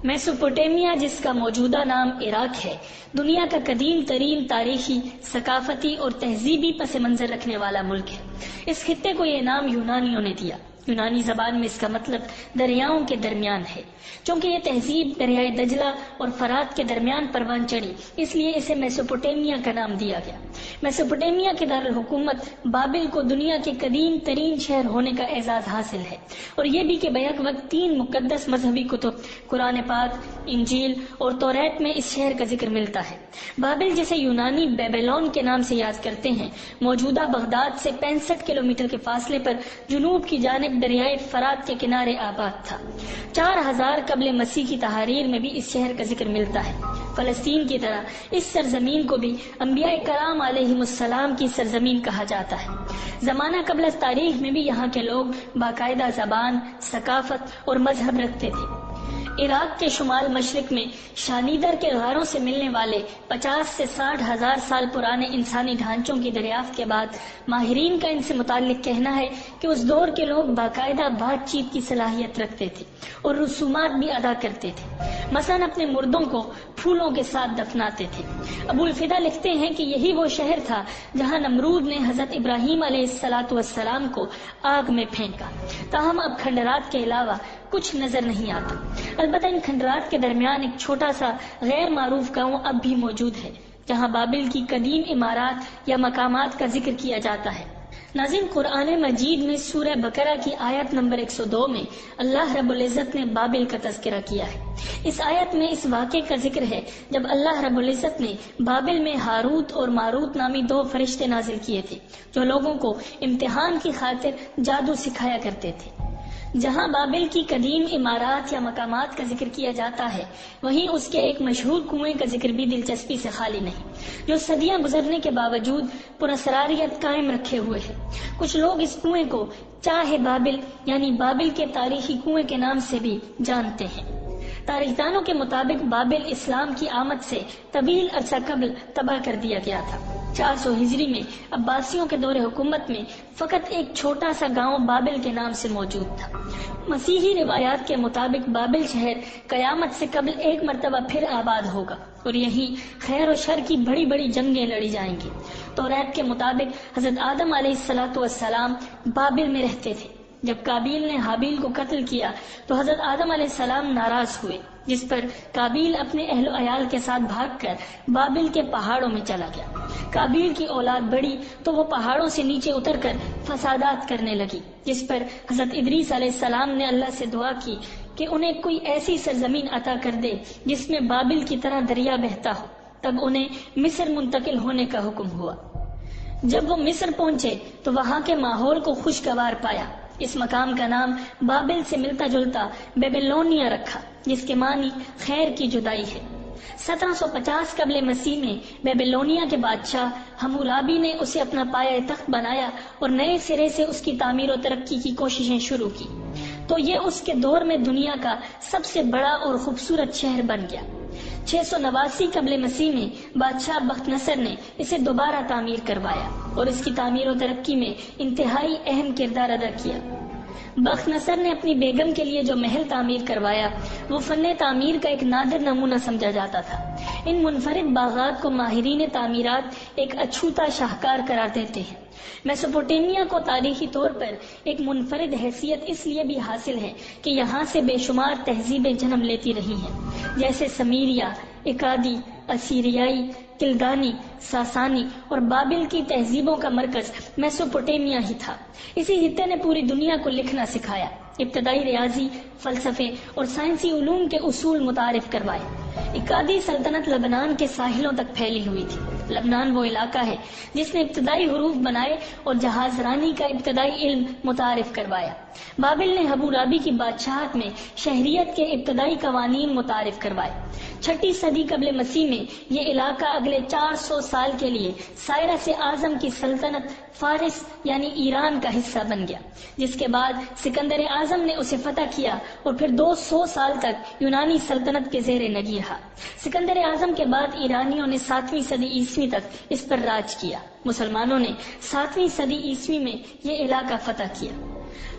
Mesopotamia, جس کا موجودہ نام عراق ہے، دنیا کا قدیم ترین تاریخی، ثقافتی اور تہذیبی پس منظر رکھنے والا ملک ہے۔ اس خطے کو یہ نام یونانیوں نے دیا۔ یونانی زبان میں اس کا مطلب دریاؤں کے درمیان ہے۔ چونکہ یہ تہذیب دریائے دجلہ اور فرات کے درمیان پروان چڑھی، اس لیے اسے میسوپوٹیمیا کا نام دیا گیا۔ میسوپوٹیمیا کے دارالحکومت بابل کو دنیا کے قدیم ترین شہر ہونے کا اعزاز حاصل ہے، اور یہ بھی کہ بیک وقت 3 مقدس مذہبی کتب قرآن پاک، انجیل اور توریت میں اس شہر کا ذکر ملتا ہے۔ بابل، جسے یونانی بیبیلون کے نام سے یاد کرتے ہیں، موجودہ بغداد سے 65 کلومیٹر کے فاصلے پر جنوب کی جانب دریائے فرات کے کنارے آباد تھا۔ 4000 قبل مسیح کی تحاریر میں بھی اس شہر کا ذکر ملتا ہے۔ فلسطین کی طرح اس سرزمین کو بھی انبیاء کرام علیہم السلام کی سرزمین کہا جاتا ہے۔ زمانہ قبل از تاریخ میں بھی یہاں کے لوگ باقاعدہ زبان، ثقافت اور مذہب رکھتے تھے۔ عراق کے شمال مشرق میں شانیدر کے غاروں سے ملنے والے 50 سے 60 ہزار سال پرانے انسانی ڈھانچوں کی دریافت کے بعد ماہرین کا ان سے متعلق کہنا ہے کہ اس دور کے لوگ باقاعدہ بات چیت کی صلاحیت رکھتے تھے اور رسومات بھی ادا کرتے تھے، مثلا اپنے مردوں کو پھولوں کے ساتھ دفناتے تھے۔ ابو الفدا لکھتے ہیں کہ یہی وہ شہر تھا جہاں نمرود نے حضرت ابراہیم علیہ السلام کو آگ میں پھینکا۔ تاہم اب کھنڈرات کے علاوہ کچھ نظر نہیں آتا۔ البتہ ان کھنڈرات کے درمیان ایک چھوٹا سا غیر معروف گاؤں اب بھی موجود ہے جہاں بابل کی قدیم عمارات یا مقامات کا ذکر کیا جاتا ہے۔ ناظرین، قرآن مجید میں سورہ بقرہ کی آیت نمبر 102 میں اللہ رب العزت نے بابل کا تذکرہ کیا ہے۔ اس آیت میں اس واقعے کا ذکر ہے جب اللہ رب العزت نے بابل میں ہاروت اور ماروت نامی 2 فرشتے نازل کیے تھے جو لوگوں کو امتحان کی خاطر جادو سکھایا کرتے تھے۔ جہاں بابل کی قدیم عمارات یا مقامات کا ذکر کیا جاتا ہے، وہیں اس کے ایک مشہور کنویں کا ذکر بھی دلچسپی سے خالی نہیں، جو صدیاں گزرنے کے باوجود پراسراریت قائم رکھے ہوئے ہے۔ کچھ لوگ اس کنویں کو چاہ بابل یعنی بابل کے تاریخی کنویں کے نام سے بھی جانتے ہیں۔ تاریخ دانوں کے مطابق بابل اسلام کی آمد سے طویل عرصہ قبل تباہ کر دیا گیا تھا۔ 400 ہجری میں عباسیوں کے دور حکومت میں فقط ایک چھوٹا سا گاؤں بابل کے نام سے موجود تھا۔ مسیحی روایات کے مطابق بابل شہر قیامت سے قبل ایک مرتبہ پھر آباد ہوگا اور یہیں خیر و شر کی بڑی بڑی جنگیں لڑی جائیں گی۔ توریت کے مطابق حضرت آدم علیہ السلام بابل میں رہتے تھے۔ جب قابیل نے حابیل کو قتل کیا تو حضرت آدم علیہ السلام ناراض ہوئے، جس پر قابیل اپنے اہل و عیال کے ساتھ بھاگ کر بابل کے پہاڑوں میں چلا گیا۔ قابیل کی اولاد بڑھی تو وہ پہاڑوں سے نیچے اتر کر فسادات کرنے لگی، جس پر حضرت ادریس علیہ السلام نے اللہ سے دعا کی کہ انہیں کوئی ایسی سرزمین عطا کر دے جس میں بابل کی طرح دریا بہتا ہو۔ تب انہیں مصر منتقل ہونے کا حکم ہوا۔ جب وہ مصر پہنچے تو وہاں کے ماحول کو خوشگوار پایا۔ اس مقام کا نام بابل سے ملتا جلتا بیبیلونیا رکھا، جس کے معنی خیر کی جدائی ہے۔ 1750 قبل مسیح میں بیبیلونیا کے بادشاہ حمورابی نے اسے اپنا پایہ تخت بنایا اور نئے سرے سے اس کی تعمیر و ترقی کی کوششیں شروع کی، تو یہ اس کے دور میں دنیا کا سب سے بڑا اور خوبصورت شہر بن گیا۔ 689 قبل مسیح میں بادشاہ بخت نصر نے اسے دوبارہ تعمیر کروایا اور اس کی تعمیر و ترقی میں انتہائی اہم کردار ادا کیا۔ بخت نصر نے اپنی بیگم کے لیے جو محل تعمیر کروایا وہ فن تعمیر کا ایک نادر نمونہ سمجھا جاتا تھا۔ ان منفرد باغات کو ماہرین تعمیرات ایک اچھوتا شاہکار قرار دیتے ہیں۔ میسوپوٹیمیا کو تاریخی طور پر ایک منفرد حیثیت اس لیے بھی حاصل ہے کہ یہاں سے بے شمار تہذیبیں جنم لیتی رہی ہیں، جیسے سمیریا، اکادی، اسیریائی، کلدانی، ساسانی اور بابل کی تہذیبوں کا مرکز میسوپوٹیمیا ہی تھا۔ اسی خطے نے پوری دنیا کو لکھنا سکھایا، ابتدائی ریاضی، فلسفے اور سائنسی علوم کے اصول متعارف کروائے۔ اکادی سلطنت لبنان کے ساحلوں تک پھیلی ہوئی تھی۔ لبنان وہ علاقہ ہے جس نے ابتدائی حروف بنائے اور جہاز رانی کا ابتدائی علم متعارف کروایا۔ بابل نے حمورابی کی بادشاہت میں شہریت کے ابتدائی قوانین متعارف کروائے۔ 6 صدی قبل مسیح میں یہ علاقہ اگلے 400 سال کے لیے سائرس اعظم کی سلطنت فارس یعنی ایران کا حصہ بن گیا، جس کے بعد سکندر اعظم نے اسے فتح کیا اور پھر 200 سال تک یونانی سلطنت کے زیر نگی رہا۔ سکندر اعظم کے بعد ایرانیوں نے 7ویں صدی عیسوی تک اس پر راج کیا۔ مسلمانوں نے 7ویں صدی عیسوی میں یہ علاقہ فتح کیا۔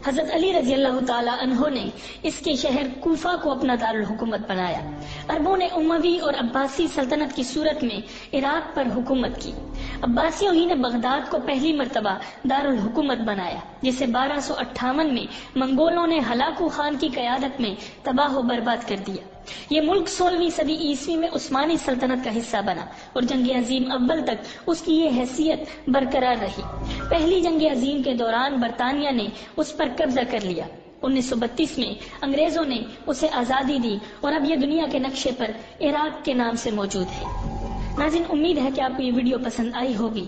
حضرت علی رضی اللہ تعالی عنہ نے اس کے شہر کوفہ کو اپنا دارالحکومت بنایا۔ عربوں نے اموی اور عباسی سلطنت کی صورت میں عراق پر حکومت کی۔ عباسیوں ہی نے بغداد کو پہلی مرتبہ دارالحکومت بنایا، جسے 1258 میں منگولوں نے ہلاکو خان کی قیادت میں تباہ و برباد کر دیا۔ یہ ملک 16ویں صدی عیسوی میں عثمانی سلطنت کا حصہ بنا اور جنگ عظیم اول تک اس کی یہ حیثیت برقرار رہی۔ پہلی جنگ عظیم کے دوران برطانیہ نے اس پر قبضہ کر لیا۔ 1932 میں انگریزوں نے اسے آزادی دی اور اب یہ دنیا کے نقشے پر عراق کے نام سے موجود ہے۔ ناظرین، امید ہے کہ آپ کو یہ ویڈیو پسند آئی ہوگی۔